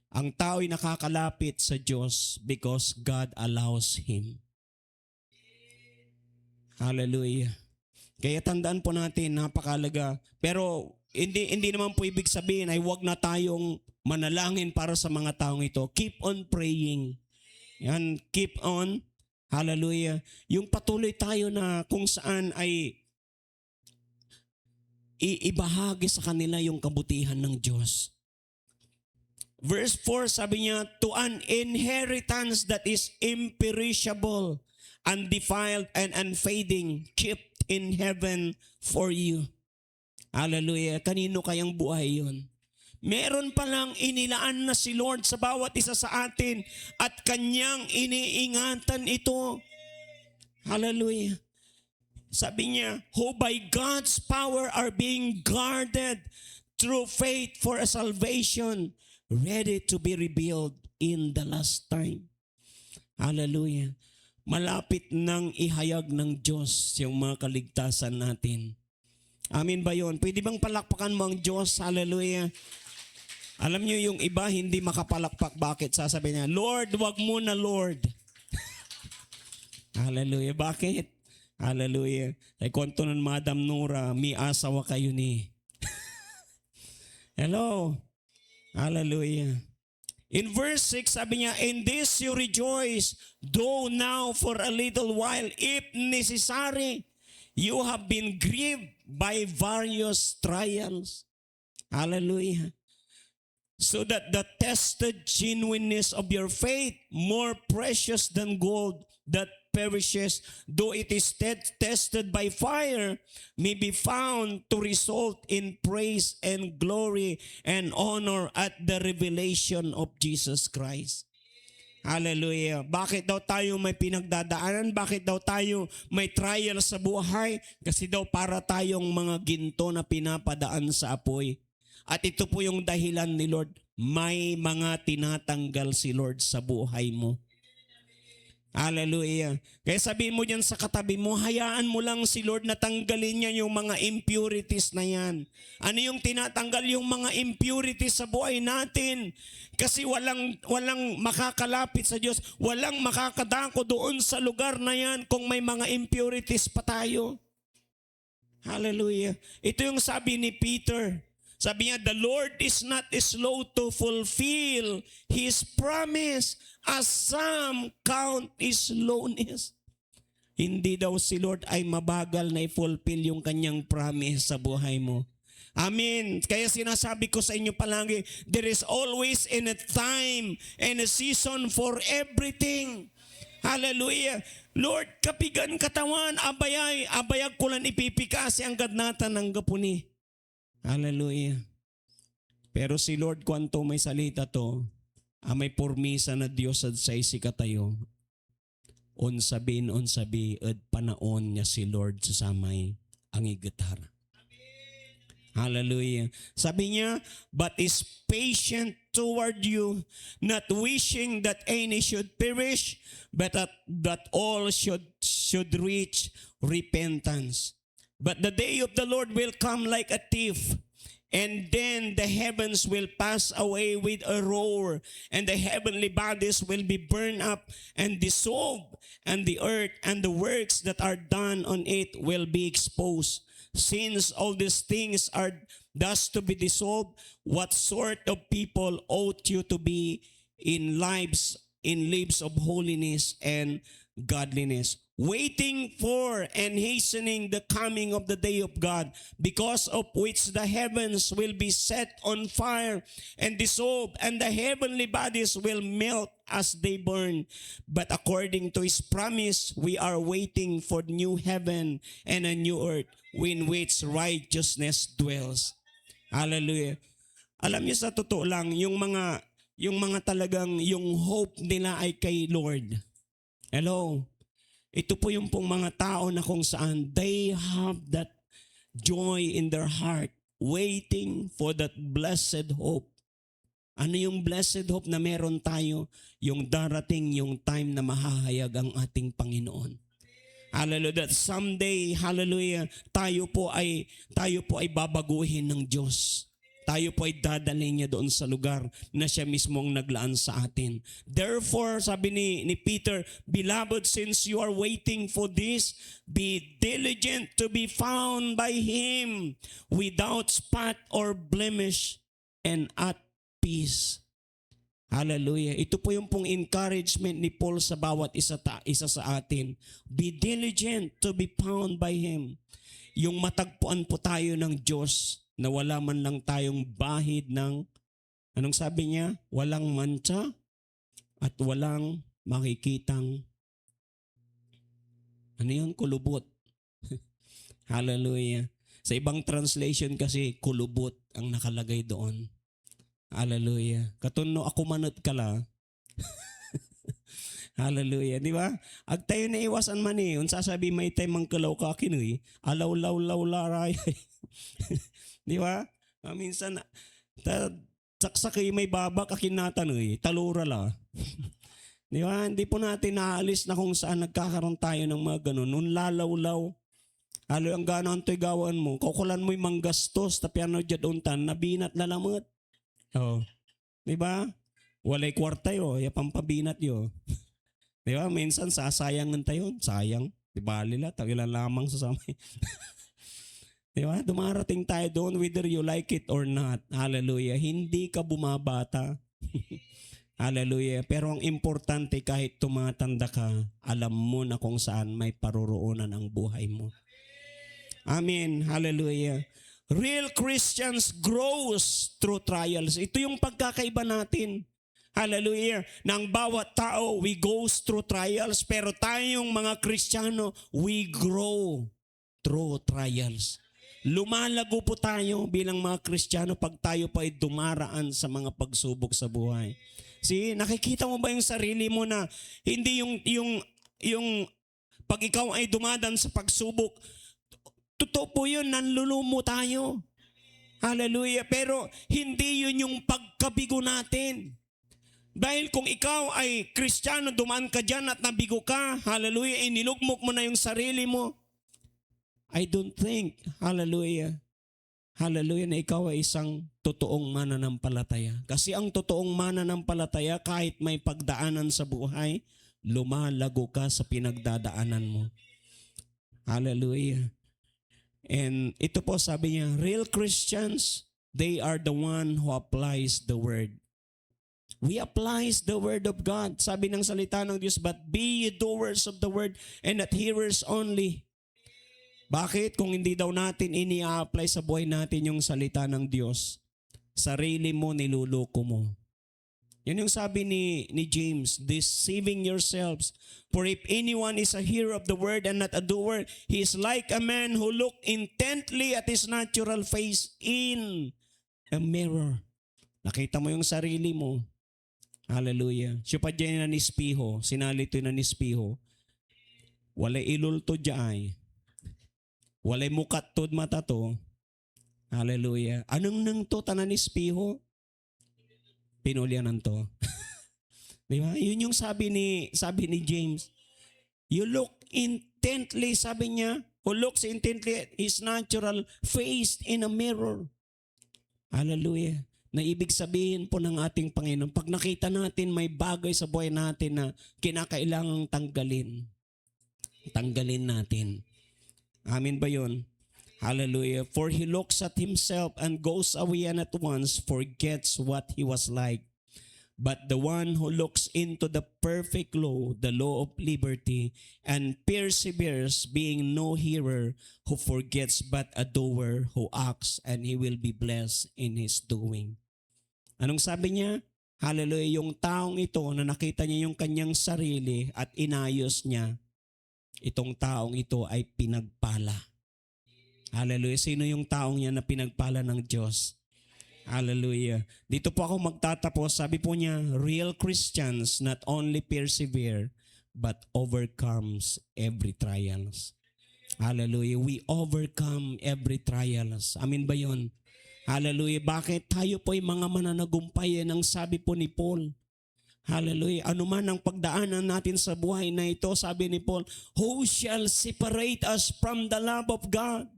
Ang tao'y nakakalapit sa Diyos because God allows him. Hallelujah. Kaya tandaan po natin, napakalaga. Pero hindi naman po ibig sabihin ay huwag na tayong manalangin para sa mga taong ito. Keep on praying. Yan, keep on. Hallelujah. Yung patuloy tayo na kung saan ay ibahagi sa kanila yung kabutihan ng Diyos. Verse 4, sabi niya, to an inheritance that is imperishable, undefiled and unfading, kept in heaven for you. Hallelujah. Kanino kayang buhay yun? Meron palang inilaan na si Lord sa bawat isa sa atin at kanyang iniingatan ito. Hallelujah. Sabi niya, who by God's power are being guarded through faith for a salvation ready to be revealed in the last time. Hallelujah. Malapit nang ihayag ng Diyos yung mga kaligtasan natin. Amin ba yun? Pwede bang palakpakan mo ang Diyos? Hallelujah. Alam niyo yung iba hindi makapalakpak. Bakit? Sasabihin niya, Lord, wag mo na Lord. Hallelujah. Bakit? Hallelujah. Ay kwento ng Madam Nora, may asawa kayo ni. Hello. Hallelujah. In verse 6, sabi niya, in this you rejoice, though now for a little while, if necessary, you have been grieved by various trials. Hallelujah. So that the tested genuineness of your faith, more precious than gold that perishes, though it is tested by fire, may be found to result in praise and glory and honor at the revelation of Jesus Christ. Hallelujah. Bakit daw tayo may pinagdadaanan? Bakit daw tayo may trial sa buhay? Kasi daw para tayong mga ginto na pinapadaan sa apoy. At ito po yung dahilan ni Lord. May mga tinatanggal si Lord sa buhay mo. Hallelujah. Kaya sabihin mo dyan sa katabi mo, hayaan mo lang si Lord na tanggalin niya yung mga impurities na yan. Ano yung tinatanggal? Yung mga impurities sa buhay natin. Kasi walang makakalapit sa Diyos. Walang makakadako doon sa lugar na yan kung may mga impurities pa tayo. Hallelujah. Ito yung sabi ni Peter. Sabi niya, the Lord is not slow to fulfill His promise as some count His slowness. Hindi daw si Lord ay mabagal na i-fulfill yung kanyang promise sa buhay mo. Amen. Kaya sinasabi ko sa inyo palagi, there is always in a time and a season for everything. Hallelujah. Lord, kapigan katawan, abayag ko lang ipipikasi ang gadnatan ng gapuni. Hallelujah. Pero si Lord kwanto may salita to, may pormisa na Diyos at sa isi katayo. Unsabi at panaon niya si Lord sa samay ang igitar. Hallelujah. Sabi niya, but is patient toward you, not wishing that any should perish, but that all should reach repentance. But the day of the Lord will come like a thief, and then the heavens will pass away with a roar, and the heavenly bodies will be burned up and dissolved, and the earth and the works that are done on it will be exposed. Since all these things are thus to be dissolved, what sort of people ought you to be in lives of holiness and godliness, waiting for and hastening the coming of the day of God, because of which the heavens will be set on fire and dissolved, and the heavenly bodies will melt as they burn. But according to His promise, we are waiting for new heaven and a new earth, in which righteousness dwells. Hallelujah. Alam niyo, sa totoo lang, yung mga talagang yung hope nila ay kay Lord. Hello. Ito po yung pong mga tao na kung saan they have that joy in their heart, waiting for that blessed hope. Ano yung blessed hope na meron tayo? Yung darating yung time na mahahayag ang ating Panginoon. Hallelujah. That someday, hallelujah, tayo po ay babaguhin ng Diyos. Tayo po ay dadalhin niya doon sa lugar na siya mismo ang naglaan sa atin. Therefore, sabi ni Peter, beloved, since you are waiting for this, be diligent to be found by Him without spot or blemish and at peace. Hallelujah. Ito po yung pong encouragement ni Paul sa bawat isa sa atin. Be diligent to be found by Him. Yung matagpuan po tayo ng Diyos na wala man lang tayong bahid ng, anong sabi niya? Walang mancha at walang makikitang, ano yun? Kulubot. Hallelujah. Sa ibang translation kasi, kulubot ang nakalagay doon. Hallelujah. Katuno ako manot kala. Hallelujah. Di ba? Ag tayo na iwasan man eh. Unsa sabi may tayo mangkalaw ka kinoy. Alaw-law-law laray. Di ba? Minsan, saksakay may babak akinatan eh. Talura la. Di ba? Hindi po natin naalis na kung saan nagkakaroon tayo ng mga ganun. Nung lalaw-law. Halo ang ganon to'y gawan mo. Kukulan mo'y manggastos. Tapi ano dyan untan. Nabinat lalamot. Oh. Di ba? Walay kwarta yo. Pampabinat yo. Di ba? Minsan sasayangan tayo. Sayang. Di ba lila? Tagila lamang sa samay. Di ba? Dumarating tayo doon whether you like it or not. Hallelujah. Hindi ka bumabata. Hallelujah. Pero ang importante kahit tumatanda ka, alam mo na kung saan may paruroonan ang buhay mo. Amen. Hallelujah. Real Christians grows through trials. Ito yung pagkakaiba natin. Hallelujah. Nang bawat tao, we goes through trials. Pero tayong mga Kristiyano, we grow through trials. Lumalago po tayo bilang mga Kristiyano pag tayo pa ay dumaraan sa mga pagsubok sa buhay. See, nakikita mo ba yung sarili mo na hindi yung pag ikaw ay dumadaan sa pagsubok, totoo po yun, nanlulumo tayo. Hallelujah. Pero hindi yun yung pagkabigo natin. Dahil kung ikaw ay Kristiyano, dumaan ka dyan at nabigo ka, hallelujah, inilugmok mo na yung sarili mo, I don't think, hallelujah, hallelujah, na ikaw ay isang totoong mananampalataya. Kasi ang totoong mananampalataya, kahit may pagdaanan sa buhay, lumalago ka sa pinagdadaanan mo. Hallelujah. And ito po sabi niya, real Christians, they are the one who applies the word. We applies the word of God. Sabi ng salita ng Diyos, but be ye doers of the word and not hearers only. Bakit? Kung hindi daw natin ini-apply sa buhay natin yung salita ng Diyos, sarili mo niluloko mo. Yan yung sabi ni James, deceiving yourselves. For if anyone is a hearer of the word and not a doer, he is like a man who look intently at his natural face in a mirror. Nakita mo yung sarili mo. Hallelujah. Siya pa dyan na nispiho, sinalito na nispiho. Walay ilulto dyan. Walay mukat tod mata to. Hallelujah. Anong nang to tanan nispiho? Pinulyanan to. Di ba? Yun yung sabi ni James. You look intently, sabi niya, who looks intently at his natural face in a mirror. Hallelujah. Na ibig sabihin po ng ating Panginoon, pag nakita natin may bagay sa buhay natin na kinakailangang tanggalin, tanggalin natin. Amin ba yun? Hallelujah. For he looks at himself and goes away and at once forgets what he was like. But the one who looks into the perfect law, the law of liberty, and perseveres, being no hearer who forgets but a doer who acts, and he will be blessed in his doing. Anong sabi niya? Hallelujah. Yung taong ito na nakita niya yung kanyang sarili at inayos niya, itong taong ito ay pinagpala. Hallelujah. Sino yung taong yan na pinagpala ng Diyos? Hallelujah. Dito po ako magtatapos. Sabi po niya, real Christians not only persevere, but overcomes every trials. Hallelujah. We overcome every trials. Amin ba yun? Hallelujah. Bakit? Tayo po ay mga mananagumpay. Yan ang sabi po ni Paul. Hallelujah. Ano man ang pagdaanan natin sa buhay na ito, sabi ni Paul, who shall separate us from the love of God?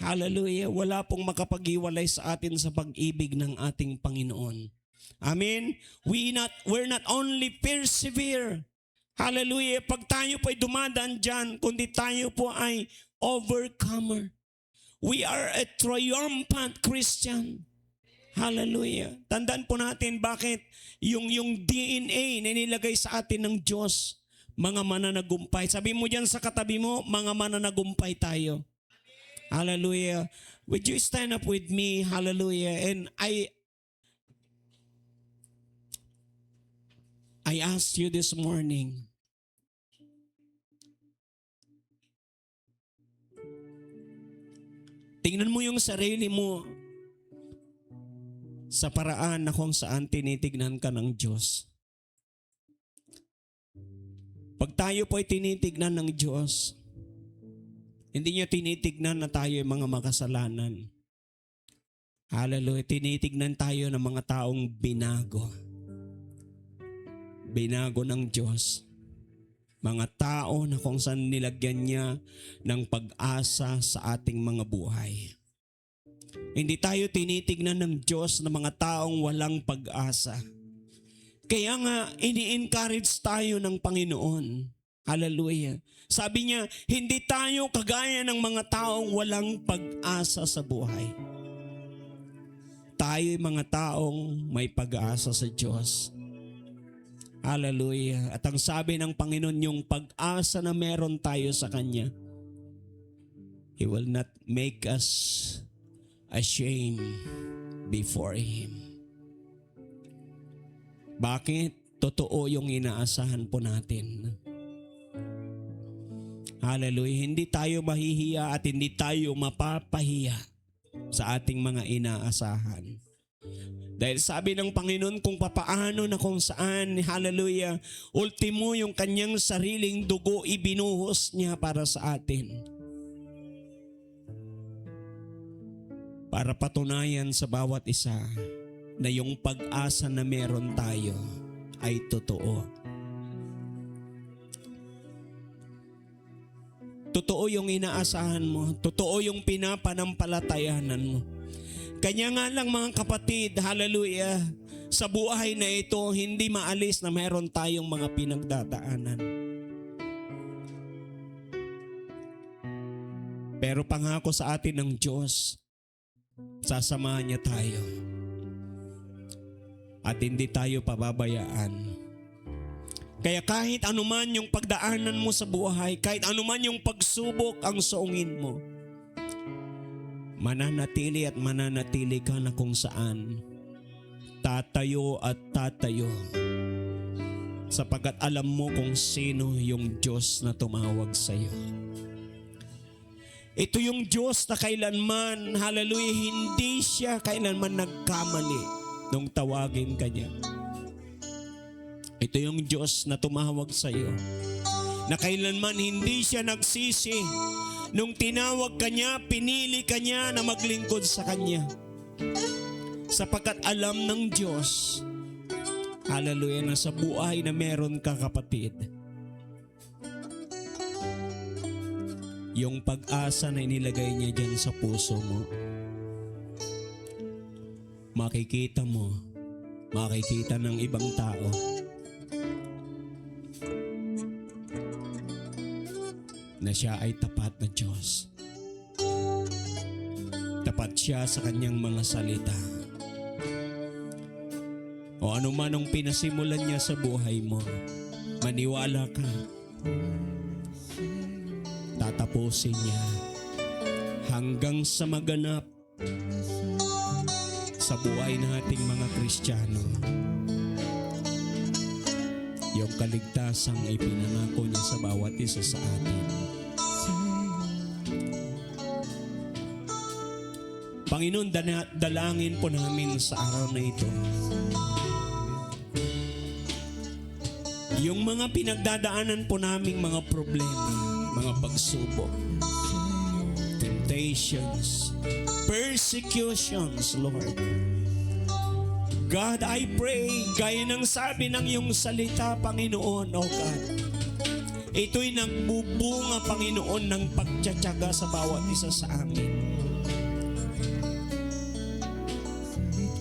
Hallelujah. Wala pong makapag-iwalay sa atin sa pag-ibig ng ating Panginoon. Amen. We're not only persevere. Hallelujah. Pag tayo po ay dumadaan dyan, kundi tayo po ay overcomer. We are a triumphant Christian. Hallelujah. Tandaan po natin bakit yung DNA na nilagay sa atin ng Diyos, mga mananagumpay. Sabi mo dyan sa katabi mo, mga mananagumpay tayo. Hallelujah. Would you stand up with me? Hallelujah. And I asked you this morning, tingnan mo yung sarili mo sa paraan na kung saan tinitignan ka ng Diyos. Pag tayo po ay tinitignan ng Diyos, hindi niya tinitignan na tayo ay mga makasalanan. Hallelujah. Tinitignan tayo ng mga taong binago. Binago ng Diyos. Mga tao na kung saan nilagyan niya ng pag-asa sa ating mga buhay. Hindi tayo tinitignan ng Diyos na mga taong walang pag-asa. Kaya nga, ini-encourage tayo ng Panginoon. Hallelujah. Sabi niya, hindi tayo kagaya ng mga taong walang pag-asa sa buhay. Tayo'y mga taong may pag-asa sa Diyos. Hallelujah. At ang sabi ng Panginoon, yung pag-asa na meron tayo sa Kanya, He will not make us ashamed before Him. Bakit? Totoo yung inaasahan po natin. Hallelujah. Hindi tayo mahihiya at hindi tayo mapapahiya sa ating mga inaasahan. Dahil sabi ng Panginoon kung papaano na kung saan, hallelujah, ultimo yung kanyang sariling dugo ibinuhos niya para sa atin. Para patunayan sa bawat isa na yung pag-asa na meron tayo ay totoo. Totoo yung inaasahan mo. Totoo yung pinapanampalatayanan mo. Kanya nga lang mga kapatid, hallelujah, sa buhay na ito, hindi maalis na meron tayong mga pinagdadaanan. Pero pangako sa atin ng Diyos, sasamahan niya tayo. At hindi tayo pababayaan. Kaya kahit anuman yung pagdaanan mo sa buhay, kahit anuman yung pagsubok ang suungin mo, mananatili at mananatili ka na kung saan tatayo at tatayo sapagkat alam mo kung sino yung Diyos na tumawag sa iyo. Ito yung Diyos na kailanman, hallelujah, hindi siya kailanman nagkamali nung tawagin ka niya. Ito yung Diyos na tumawag sa iyo, na kailanman hindi siya nagsisi nung tinawag ka niya, pinili ka niya na maglingkod sa Kanya. Sapagkat alam ng Diyos, hallelujah, na sa buhay na meron ka kapatid, yung pag-asa na inilagay niya dyan sa puso mo, makikita mo, makikita ng ibang tao, na siya ay tapat na Diyos. Tapat siya sa kanyang mga salita. O ano man ang pinasimulan niya sa buhay mo, maniwala ka, tatapusin niya hanggang sa maganap sa buhay nating mga Kristiyano yung kaligtasang ipinangako niya sa bawat isa sa atin. Panginoon, dalangin po namin sa araw na ito, yung mga pinagdadaanan po naming mga problema, mga pagsubok, temptations, persecutions, Lord. God, I pray, gaya ng sabi ng iyong salita, Panginoon, O God, ito'y nagbubunga, Panginoon, ng pagtsatsaga sa bawat isa sa amin.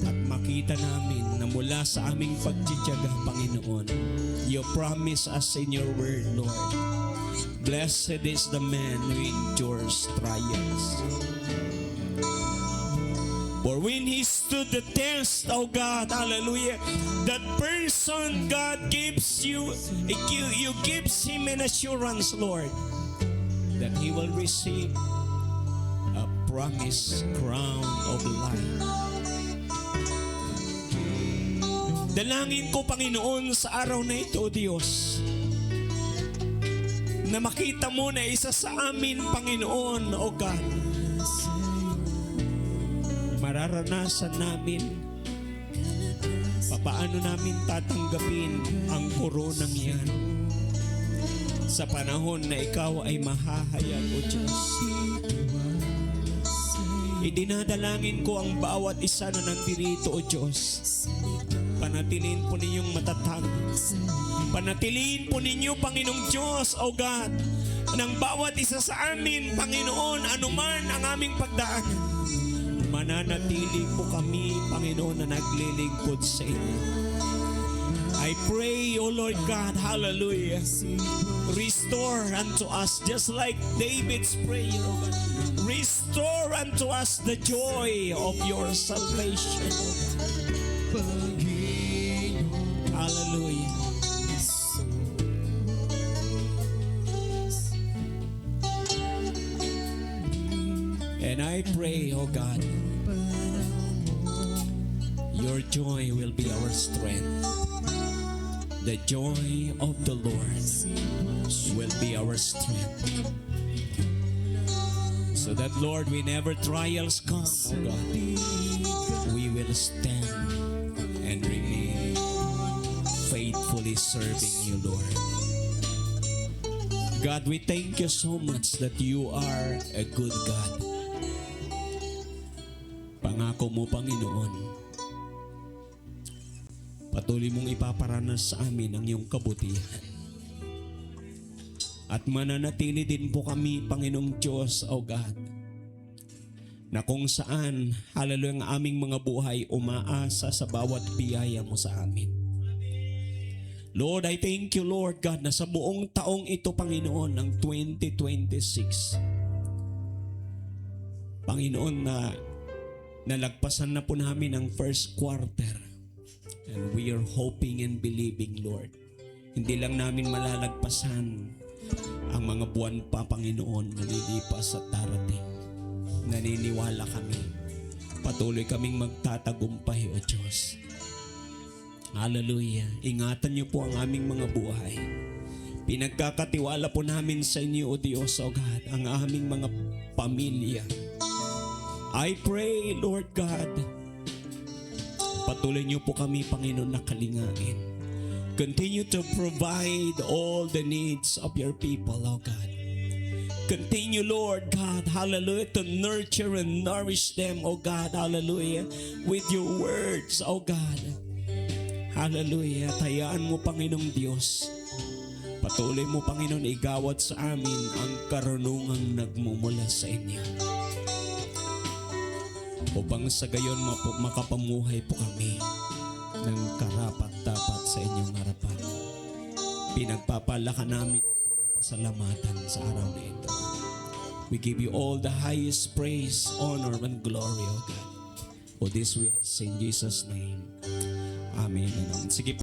At makita namin na mula sa aming pagtsatsaga, Panginoon, you promise us in your word, Lord, blessed is the man who endures trials. For when he stood the test, oh God, hallelujah, that person, God, gives you gives him an assurance, Lord, that he will receive a promised crown of life. Dalangin ko, Panginoon, sa araw na ito, Diyos, na makita mo na isa sa amin, Panginoon, oh God, mararanasan namin paano namin tatanggapin ang koronang yan sa panahon na ikaw ay mahahayag, O Diyos. Idinadalangin ko ang bawat isa na nandirito, O Diyos. Panatiliin po ninyong matatag. Panatiliin po ninyo, Panginoong Diyos, O God, ng bawat isa sa amin, Panginoon, anuman ang aming pagdaanan. Mananatili po kami, Panginoon, na naglilingkod sa inyo. I pray, O Lord God, hallelujah, restore unto us, just like David's prayer, O God. Restore unto us the joy of your salvation, O God. Hallelujah. And I pray, O God, your joy will be our strength. The joy of the Lord will be our strength. So that, Lord, whenever trials come, O God, we will stand and remain faithfully serving you, Lord. God, we thank you so much that you are a good God. Pangako mo, Panginoon, patuloy mong ipaparanas sa amin ang iyong kabutihan. At mananatili din po kami, Panginoong Diyos, O God, na kung saan, hallelujah, ang aming mga buhay umaasa sa bawat biyaya mo sa amin. Lord, I thank you, Lord God, na sa buong taong ito, Panginoon, ng 2026, Panginoon, na nalagpasan na po namin ang first quarter. And we are hoping and believing, Lord, hindi lang namin malalagpasan ang mga buwan pa, Panginoon, na lilipas at darating. Naniniwala kami. Patuloy kaming magtatagumpay, O Diyos. Hallelujah. Ingatan niyo po ang aming mga buhay. Pinagkakatiwala po namin sa inyo, O Diyos, O God, ang aming mga pamilya. I pray, Lord God, patuloy niyo po kami, Panginoon, na kalingain. Continue to provide all the needs of your people, O God. Continue, Lord God, hallelujah, to nurture and nourish them, O God, hallelujah, with your words, O God. Hallelujah. Hayaan mo, Panginoong Diyos, patuloy mo, Panginoon, igawad sa amin ang karunungang nagmumula sa inyo. Upang sa gayon makapamuhay po kami ng karapat-dapat sa inyong harapan. Pinagpapala ka namin at pinapasalamatan sa araw na ito. We give you all the highest praise, honor, and glory, O God. For this we ask in Jesus' name. Amen and amen. Sige po.